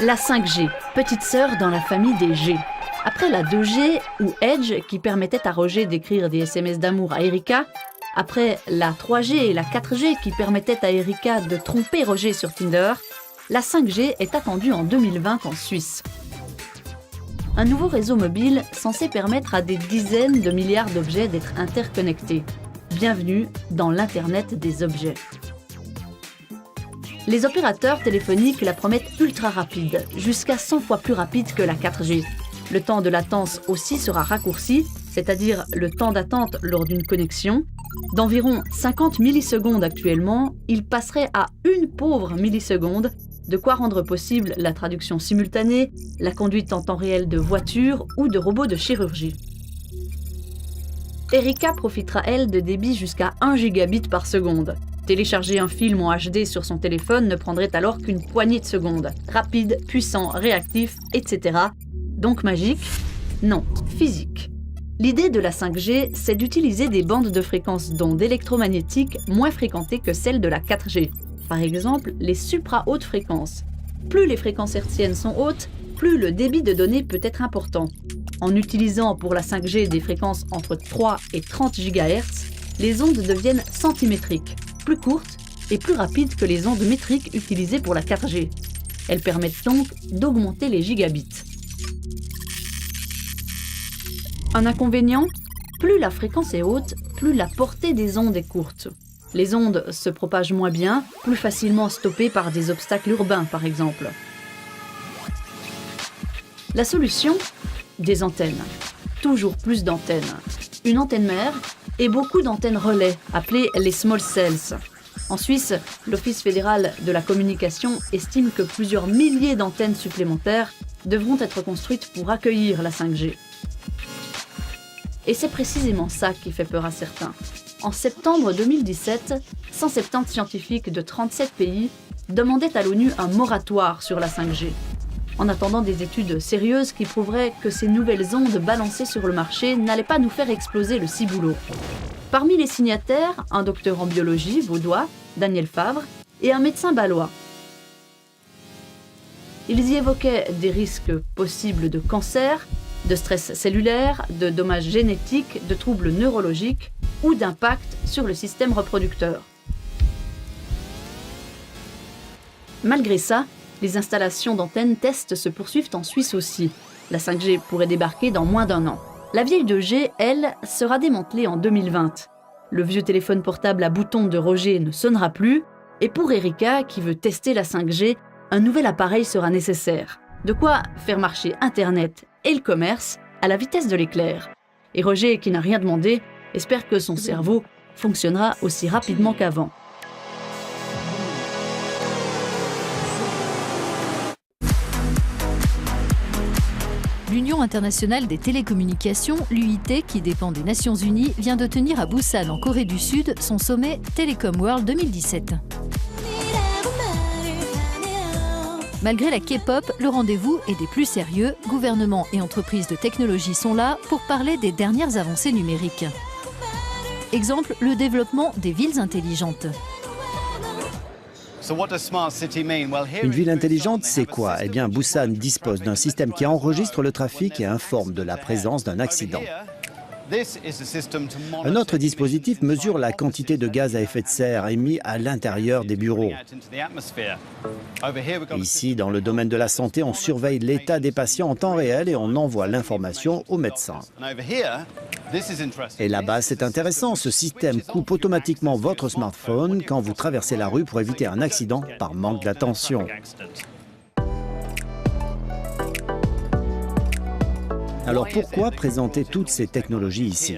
La 5G, petite sœur dans la famille des G. Après la 2G ou Edge qui permettait à Roger d'écrire des SMS d'amour à Erika, après la 3G et la 4G qui permettaient à Erika de tromper Roger sur Tinder, la 5G est attendue en 2020 en Suisse. Un nouveau réseau mobile censé permettre à des dizaines de milliards d'objets d'être interconnectés. Bienvenue dans l'Internet des objets. Les opérateurs téléphoniques la promettent ultra rapide, jusqu'à 100 fois plus rapide que la 4G. Le temps de latence aussi sera raccourci, c'est-à-dire le temps d'attente lors d'une connexion. D'environ 50 millisecondes actuellement, il passerait à une pauvre milliseconde, de quoi rendre possible la traduction simultanée, la conduite en temps réel de voitures ou de robots de chirurgie. Erika profitera, elle, de débits jusqu'à 1 gigabit par seconde. Télécharger un film en HD sur son téléphone ne prendrait alors qu'une poignée de secondes. Rapide, puissant, réactif, etc. Donc magique? Non, physique. L'idée de la 5G, c'est d'utiliser des bandes de fréquences d'ondes électromagnétiques moins fréquentées que celles de la 4G. Par exemple, les supra-hautes fréquences. Plus les fréquences hertziennes sont hautes, plus le débit de données peut être important. En utilisant pour la 5G des fréquences entre 3 et 30 GHz, les ondes deviennent centimétriques, plus courtes et plus rapides que les ondes métriques utilisées pour la 4G. Elles permettent donc d'augmenter les gigabits. Un inconvénient? Plus la fréquence est haute, plus la portée des ondes est courte. Les ondes se propagent moins bien, plus facilement stoppées par des obstacles urbains par exemple. La solution? Des antennes. Toujours plus d'antennes. Une antenne mère et beaucoup d'antennes relais, appelées les small cells. En Suisse, l'Office fédéral de la communication estime que plusieurs milliers d'antennes supplémentaires devront être construites pour accueillir la 5G. Et c'est précisément ça qui fait peur à certains. En septembre 2017, 170 scientifiques de 37 pays demandaient à l'ONU un moratoire sur la 5G, en attendant des études sérieuses qui prouveraient que ces nouvelles ondes balancées sur le marché n'allaient pas nous faire exploser le ciboulot. Parmi les signataires, un docteur en biologie vaudois, Daniel Favre, et un médecin bâlois. Ils y évoquaient des risques possibles de cancer, de stress cellulaire, de dommages génétiques, de troubles neurologiques ou d'impact sur le système reproducteur. Malgré ça, les installations d'antennes test se poursuivent en Suisse aussi. La 5G pourrait débarquer dans moins d'1 an. La vieille 2G, elle, sera démantelée en 2020. Le vieux téléphone portable à bouton de Roger ne sonnera plus, et pour Erika, qui veut tester la 5G, un nouvel appareil sera nécessaire. De quoi faire marcher Internet et le commerce à la vitesse de l'éclair. Et Roger, qui n'a rien demandé, espère que son cerveau fonctionnera aussi rapidement qu'avant. L'Union internationale des télécommunications, l'UIT, qui dépend des Nations Unies, vient de tenir à Busan, en Corée du Sud, son sommet Telecom World 2017. Malgré la K-pop, le rendez-vous est des plus sérieux. Gouvernements et entreprises de technologie sont là pour parler des dernières avancées numériques. Exemple, le développement des villes intelligentes. Une ville intelligente, c'est quoi? Eh bien, Busan dispose d'un système qui enregistre le trafic et informe de la présence d'un accident. Un autre dispositif mesure la quantité de gaz à effet de serre émis à l'intérieur des bureaux. Ici, dans le domaine de la santé, on surveille l'état des patients en temps réel et on envoie l'information aux médecins. Et là-bas, c'est intéressant, ce système coupe automatiquement votre smartphone quand vous traversez la rue pour éviter un accident par manque d'attention. Alors pourquoi présenter toutes ces technologies ici?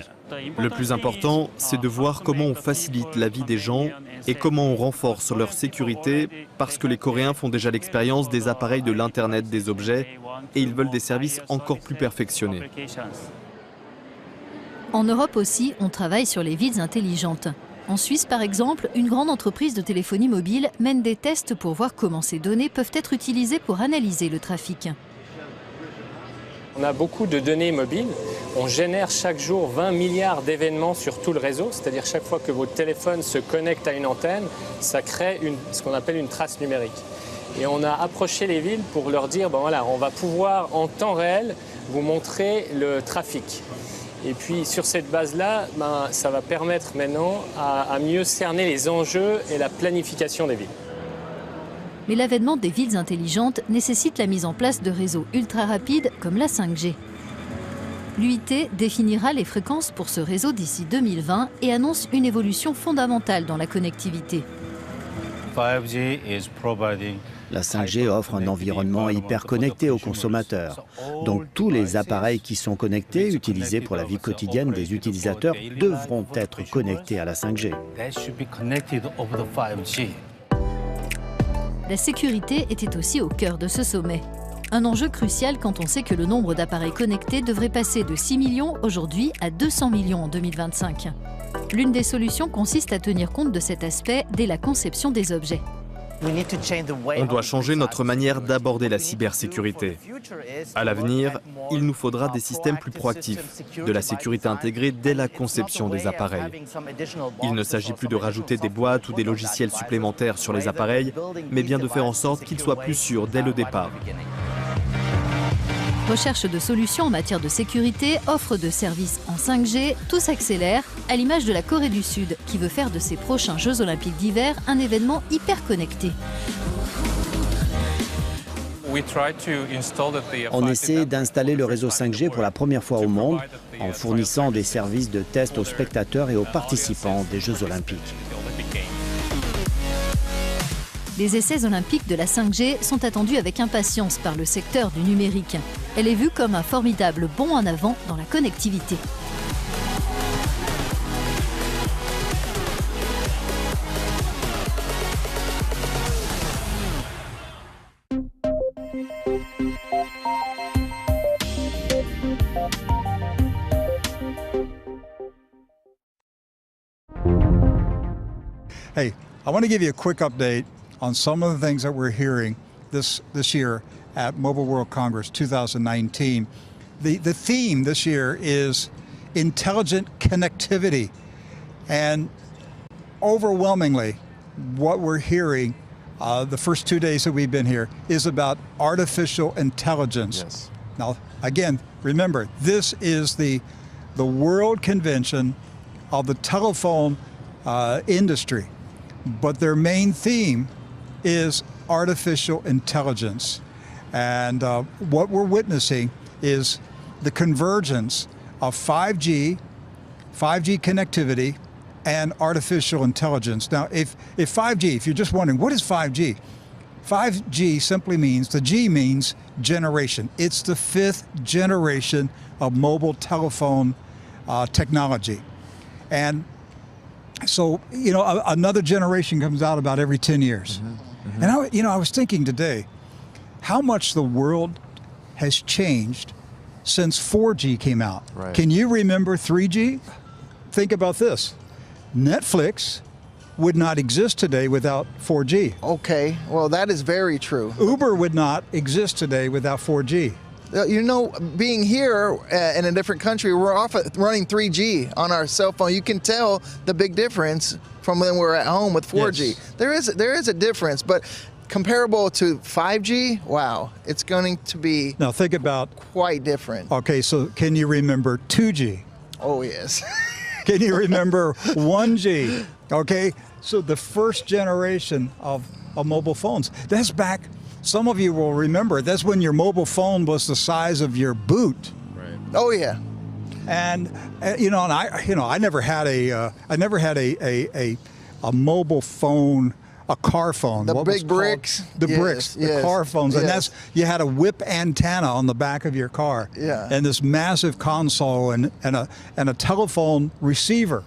Le plus important, c'est de voir comment on facilite la vie des gens et comment on renforce leur sécurité, parce que les Coréens font déjà l'expérience des appareils de l'Internet des objets et ils veulent des services encore plus perfectionnés. En Europe aussi, on travaille sur les villes intelligentes. En Suisse, par exemple, une grande entreprise de téléphonie mobile mène des tests pour voir comment ces données peuvent être utilisées pour analyser le trafic. On a beaucoup de données mobiles. On génère chaque jour 20 milliards d'événements sur tout le réseau. C'est-à-dire chaque fois que votre téléphone se connecte à une antenne, ça crée ce qu'on appelle une trace numérique. Et on a approché les villes pour leur dire, ben voilà, on va pouvoir en temps réel vous montrer le trafic. Et puis sur cette base-là, ben, ça va permettre maintenant à mieux cerner les enjeux et la planification des villes. Mais l'avènement des villes intelligentes nécessite la mise en place de réseaux ultra rapides comme la 5G. L'UIT définira les fréquences pour ce réseau d'ici 2020 et annonce une évolution fondamentale dans la connectivité. La 5G offre un environnement hyper connecté aux consommateurs. Donc tous les appareils qui sont connectés, utilisés pour la vie quotidienne des utilisateurs, devront être connectés à la 5G. La sécurité était aussi au cœur de ce sommet. Un enjeu crucial quand on sait que le nombre d'appareils connectés devrait passer de 6 millions aujourd'hui à 200 millions en 2025. L'une des solutions consiste à tenir compte de cet aspect dès la conception des objets. On doit changer notre manière d'aborder la cybersécurité. À l'avenir, il nous faudra des systèmes plus proactifs, de la sécurité intégrée dès la conception des appareils. Il ne s'agit plus de rajouter des boîtes ou des logiciels supplémentaires sur les appareils, mais bien de faire en sorte qu'ils soient plus sûrs dès le départ. Recherche de solutions en matière de sécurité, offre de services en 5G, tout s'accélère, à l'image de la Corée du Sud, qui veut faire de ses prochains Jeux Olympiques d'hiver un événement hyper connecté. On essaie d'installer le réseau 5G pour la première fois au monde en fournissant des services de test aux spectateurs et aux participants des Jeux Olympiques. Les essais olympiques de la 5G sont attendus avec impatience par le secteur du numérique. Elle est vue comme un formidable bond en avant dans la connectivité. Hey, I want to give you a quick update on some of the things that we're hearing this year at Mobile World Congress 2019. The theme this year is intelligent connectivity. And overwhelmingly, what we're hearing the first 2 days that we've been here is about artificial intelligence. Yes. Now, again, remember, this is the World Convention of the telephone industry, but their main theme is artificial intelligence. And what we're witnessing is the convergence of 5G connectivity, and artificial intelligence. Now, if 5G, if you're just wondering, what is 5G? 5G simply means, the G means generation. It's the 5th generation of mobile telephone technology. And so, you know, another generation comes out about every 10 years. Mm-hmm. And I was thinking today, how much the world has changed since 4G came out. Right. Can you remember 3G? Think about this. Netflix would not exist today without 4G. Okay, well, that is very true. Uber would not exist today without 4G. You know, being here in a different country, we're often running 3G on our cell phone. You can tell the big difference from when we're at home with 4G. Yes. There is a difference, but comparable to 5G, wow, it's going to be Now think about, quite different. okay, so can you remember 2G? Oh, yes. Can you remember 1G? Okay, so the first generation of mobile phones. That's back, some of you will remember, that's when your mobile phone was the size of your boot. Right. Oh, yeah. And I never had a mobile phone, a car phone. The what was big called- bricks. The Yes, bricks, the yes, car phones. And yes. you had a whip antenna on the back of your car. Yeah. And this massive console and a telephone receiver.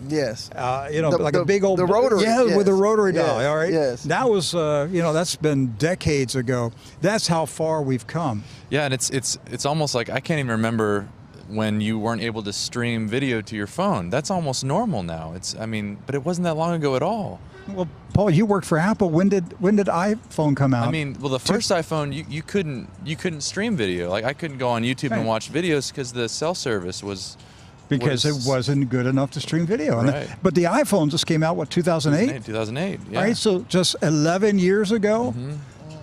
Yes. Like a big old... the rotary, Yeah, yes. with a rotary dial, Yes, all right? yes. That was, that's been decades ago. That's how far we've come. Yeah, and it's almost like I can't even remember when you weren't able to stream video to your phone. That's almost normal now. But it wasn't that long ago at all. Well, Paul, you worked for Apple. When did iPhone come out? The first iPhone, you couldn't stream video. Like I couldn't go on YouTube and watch videos because the cell service was because it wasn't good enough to stream video. Right. But the iPhone just came out, 2008? 2008, yeah. All right, so just 11 years ago,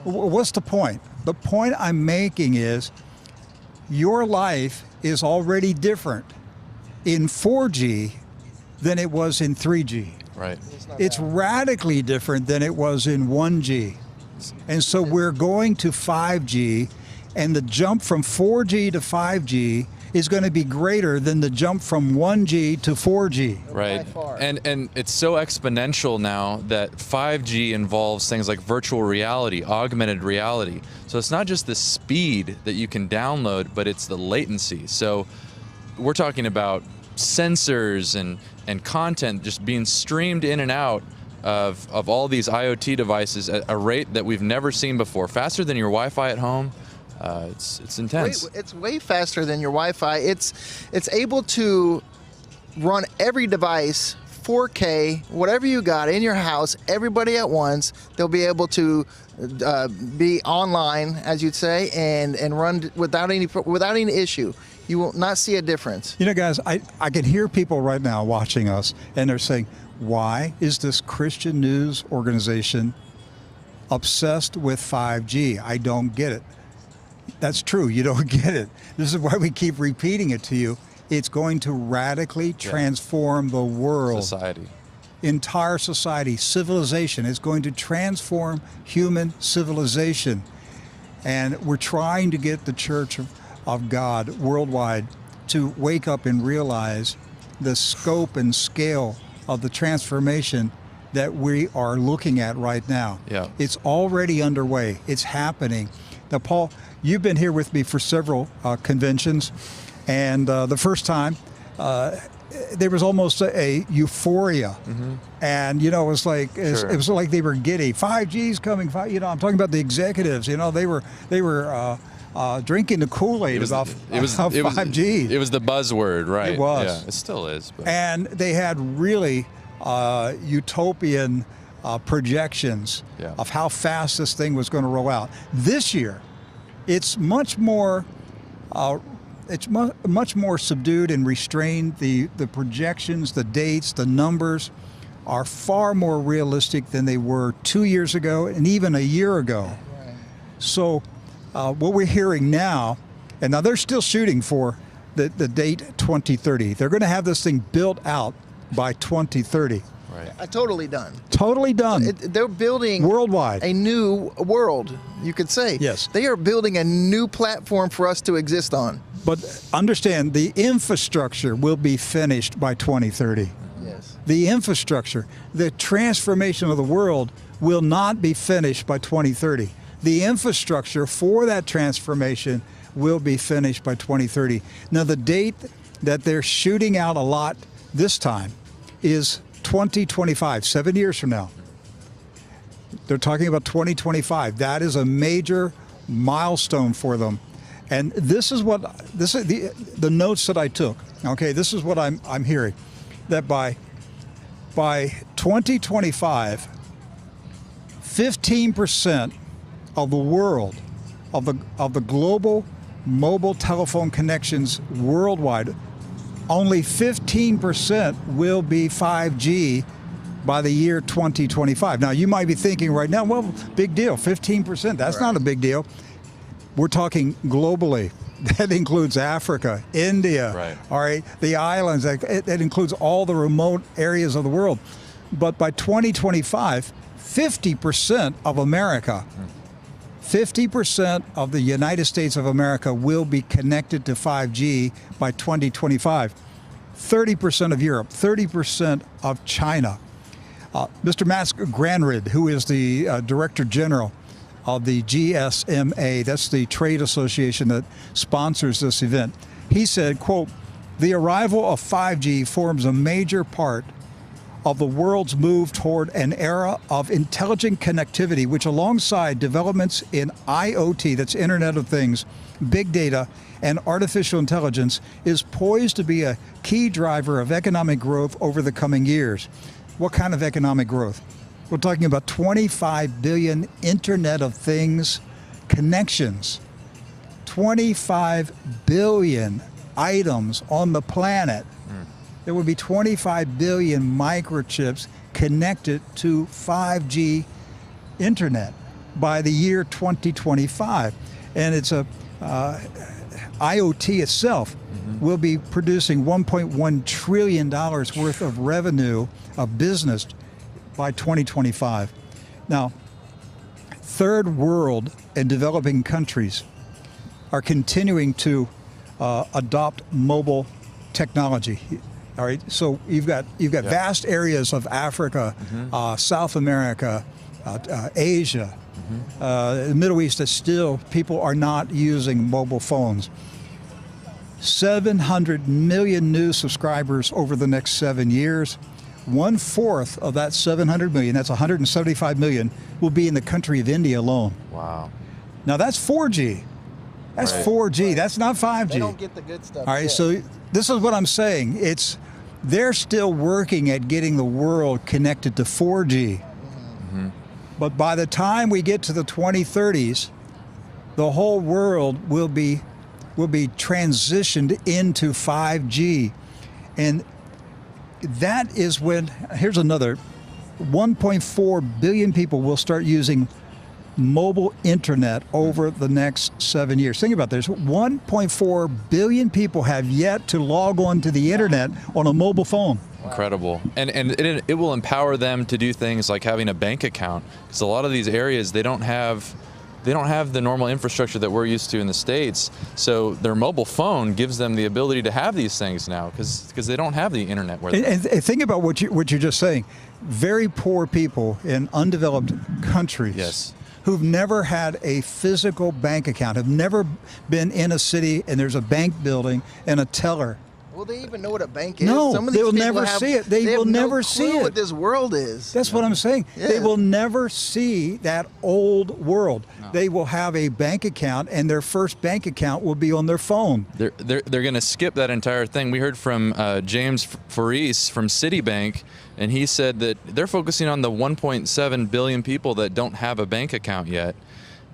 What's the point? The point I'm making is your life is already different in 4G than it was in 3G. Right. It's radically different than it was in 1G. And so we're going to 5G, and the jump from 4G to 5G is going to be greater than the jump from 1G to 4G. Right. And it's so exponential now that 5G involves things like virtual reality, augmented reality. So it's not just the speed that you can download, but it's the latency. So we're talking about sensors and content just being streamed in and out of all these IoT devices at a rate that we've never seen before, faster than your Wi-Fi at home. It's intense. It's way faster than your Wi-Fi. It's able to run every device 4K, whatever you got in your house, everybody at once. They'll be able to be online, as you'd say, and run without any issue. You will not see a difference. You know, guys, I can hear people right now watching us, and they're saying, why is this Christian news organization obsessed with 5G? I don't get it. That's true. You don't get it. This is why we keep repeating it to you. It's going to radically transform the world. Society. Entire society, civilization. It's going to transform human civilization. And we're trying to get the Church of God worldwide to wake up and realize the scope and scale of the transformation that we are looking at right now. Yeah. It's already underway. It's happening. Now, Paul, you've been here with me for several conventions, and the first time there was almost a euphoria, and it was like it was like they were giddy. 5G's coming. I'm talking about the executives. They were drinking the Kool-Aid about 5G. It was the buzzword, right? It was. Yeah, it still is. But. And they had really utopian projections of how fast this thing was going to roll out. This year, it's much more subdued and restrained. The projections, the dates, the numbers are far more realistic than they were 2 years ago and even a year ago. Right. So what we're hearing now, and now they're still shooting for the date 2030. They're going to have this thing built out by 2030. Right. Totally done. Totally done. They're building worldwide a new world, you could say. Yes. They are building a new platform for us to exist on. But understand, the infrastructure will be finished by 2030. Yes. The infrastructure, the transformation of the world will not be finished by 2030. The infrastructure for that transformation will be finished by 2030. Now, the date that they're shooting out a lot this time is 2025, 7 years from now. They're talking about 2025. That is a major milestone for them. And this is the notes that I took. Okay, this is what I'm hearing, that by 2025, 15% of the world, of the global mobile telephone connections worldwide, only 15% will be 5G by the year 2025. Now, you might be thinking right now, well, big deal, 15%. That's not a big deal. We're talking globally. That includes Africa, India, all right, the islands. That includes all the remote areas of the world. But by 2025, 50% of America, 50% of the United States of America will be connected to 5G by 2025. 30% of Europe, 30% of China. Mr. Mats Granryd, who is the Director General of the GSMA, that's the trade association that sponsors this event, he said, quote, "The arrival of 5G forms a major part of the world's move toward an era of intelligent connectivity, which alongside developments in IoT, that's Internet of Things, big data, and artificial intelligence, is poised to be a key driver of economic growth over the coming years." What kind of economic growth? We're talking about 25 billion Internet of Things connections, 25 billion items on the planet. There would be 25 billion microchips connected to 5G internet. by the year 2025. And it's IoT itself will be producing $1.1 trillion worth of revenue of business by 2025. Now, third world and developing countries are continuing to adopt mobile technology. All right, so you've got vast areas of Africa, South America, Asia, the Middle East that still people are not using mobile phones. 700 million new subscribers over the next 7 years. 1/4 of that 700 million, that's 175 million, will be in the country of India alone. Wow. Now that's 4G. That's Right. 4G. That's not 5G. They don't get the good stuff. All right, yet. so this is what I'm saying. They're still working at getting the world connected to 4G. But by the time we get to the 2030s, the whole world will be transitioned into 5G. And that is when, here's another, 1.4 billion people will start using mobile internet over the next 7 years. Think about this, 1.4 billion people have yet to log on to the internet on a mobile phone. Incredible. And it will empower them to do things like having a bank account, because a lot of these areas, they don't have the normal infrastructure that we're used to in the States. So their mobile phone gives them the ability to have these things now, because they don't have the internet where And think about what you're just saying. Very poor people in undeveloped countries. Yes. Who've never had a physical bank account, have never been in a city and there's a bank building and a teller. Will they even know what a bank is? No, Some of these they'll people never have- see it. They will have no never see clue it. what this world is. That's what I'm saying. They Yeah. will never see that old world. They will have a bank account, and their first bank account will be on their phone. They're going to skip that entire thing. We heard from James Faris from Citibank, and he said that they're focusing on the 1.7 billion people that don't have a bank account yet.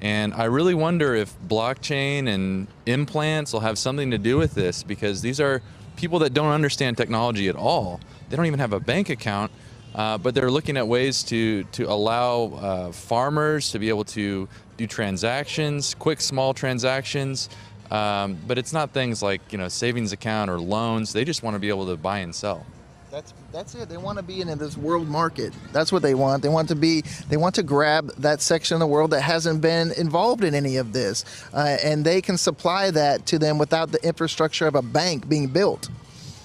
And I really wonder if blockchain and implants will have something to do with this, because these are people that don't understand technology at all. They don't even have a bank account, but they're looking at ways to allow farmers to be able to do transactions, quick, small transactions. But it's not things like, savings account or loans. They just want to be able to buy and sell. That's it. They want to be in this world market. That's what they want. They want to grab that section of the world that hasn't been involved in any of this, and they can supply that to them without the infrastructure of a bank being built.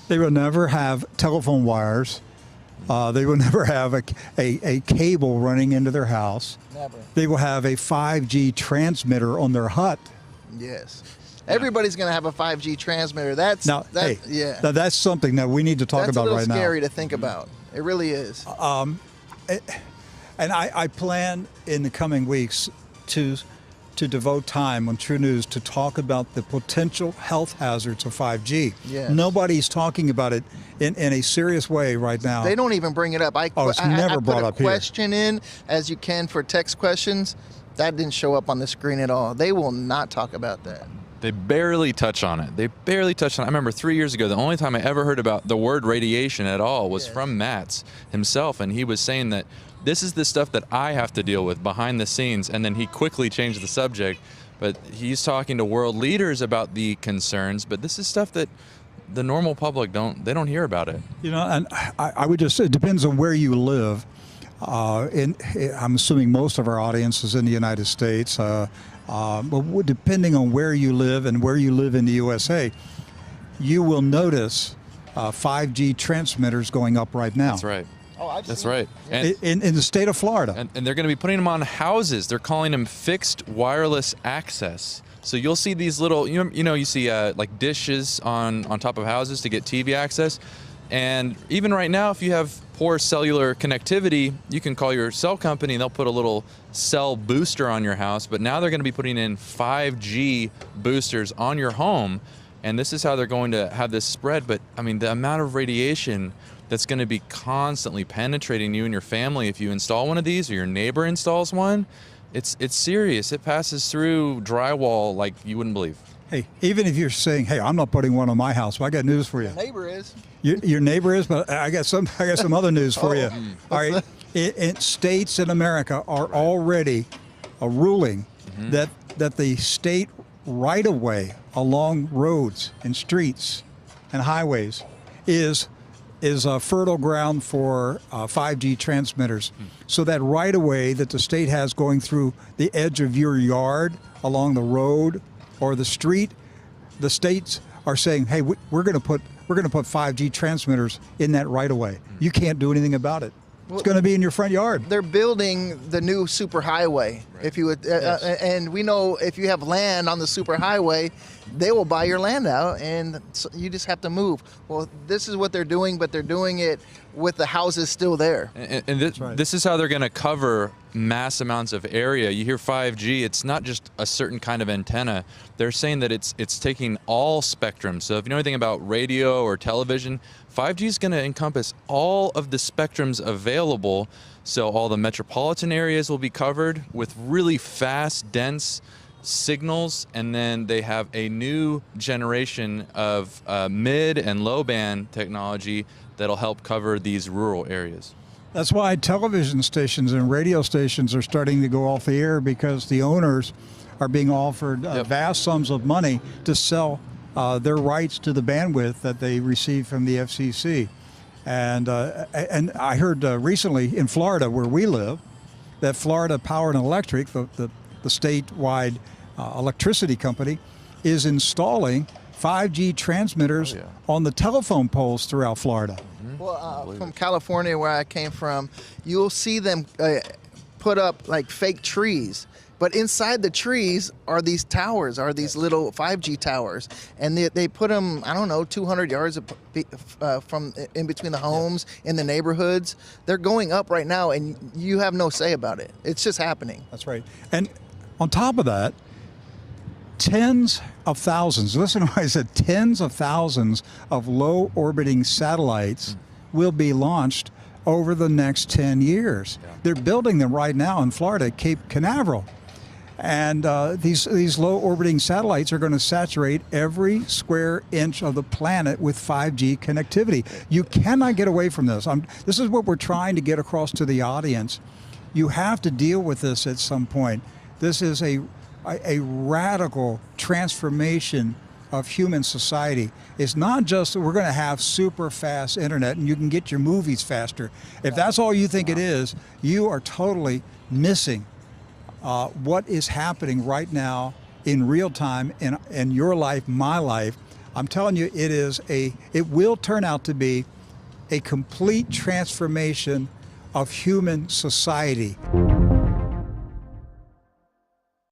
They will never have telephone wires. They will never have a cable running into their house. Never. They will have a 5G transmitter on their hut. Yes. Everybody's going to have a 5G transmitter. Now that's something that we need to talk about right now. That's a little scary to think about. It really is. And I plan in the coming weeks to devote time on True News to talk about the potential health hazards of 5G. Yes. Nobody's talking about it in a serious way right now. They don't even bring it up. It's never brought up here. I put a here. question in, as you can for text questions. That didn't show up on the screen at all. They will not talk about that. They barely touch on it. I remember 3 years ago, the only time I ever heard about the word radiation at all was from Matz himself, and he was saying that this is the stuff that I have to deal with behind the scenes, and then he quickly changed the subject. But he's talking to world leaders about the concerns, but this is stuff that the normal public don't hear about it. And I would just say it depends on where you live. I'm assuming most of our audience is in the United States. But depending on where you live and where you live in the USA, you will notice 5G transmitters going up right now. That's right. That's right. In the state of Florida. And they're going to be putting them on houses. They're calling them fixed wireless access. So you'll see these little, you see like dishes on top of houses to get TV access. And even right now, if you have poor cellular connectivity, you can call your cell company and they'll put a little cell booster on your house. But now they're going to be putting in 5G boosters on your home. And this is how they're going to have this spread. But I mean, the amount of radiation that's going to be constantly penetrating you and your family if you install one of these or your neighbor installs one, it's serious. It passes through drywall like you wouldn't believe. Hey, even if you're saying, "Hey, I'm not putting one on my house," well, I got news for you. Your neighbor is. Your neighbor is, but I got some other news for you. All right, states in America are already a ruling that the state right-of-way along roads and streets and highways is a fertile ground for 5G transmitters. So that right-of-way that the state has going through the edge of your yard, along the road or the street, the states are saying, hey, we're going to put 5G transmitters in that right-of-way. You can't do anything about it. It's going to be in your front yard. They're building the new superhighway. If you would, and we know if you have land on the superhighway, they will buy your land out, and so you just have to move. Well, this is what they're doing, but they're doing it with the houses still there. And this is how they're going to cover mass amounts of area. You hear 5G, it's not just a certain kind of antenna. They're saying that it's taking all spectrum. So if you know anything about radio or television, 5G is going to encompass all of the spectrums available. So all the metropolitan areas will be covered with really fast, dense signals, and then they have a new generation of mid and low band technology that'll help cover these rural areas. That's why television stations and radio stations are starting to go off the air, because the owners are being offered vast sums of money to sell their rights to the bandwidth that they receive from the FCC. And I heard recently in Florida, where we live, that Florida Power and Electric, the statewide electricity company, is installing 5G transmitters on the telephone poles throughout Florida. Well, from California, where I came from, you'll see them put up like fake trees. But inside the trees are these towers, are these little 5G towers. And they put them, I don't know, 200 yards from in between the homes, in the neighborhoods. They're going up right now, and you have no say about it. It's just happening. That's right. And on top of that, tens of thousands, listen to what I said, tens of thousands of low orbiting satellites will be launched over the next 10 years. They're building them right now in Florida at Cape Canaveral. And these low orbiting satellites are going to saturate every square inch of the planet with 5G connectivity. You cannot get away from this. This is what we're trying to get across to the audience. You have to deal with this at some point. This is a radical transformation of human society. It's not just that we're going to have super fast internet and you can get your movies faster. If that's all you think it is, you are totally missing what is happening right now in real time in your life, my life. I'm telling you, it will turn out to be a complete transformation of human society.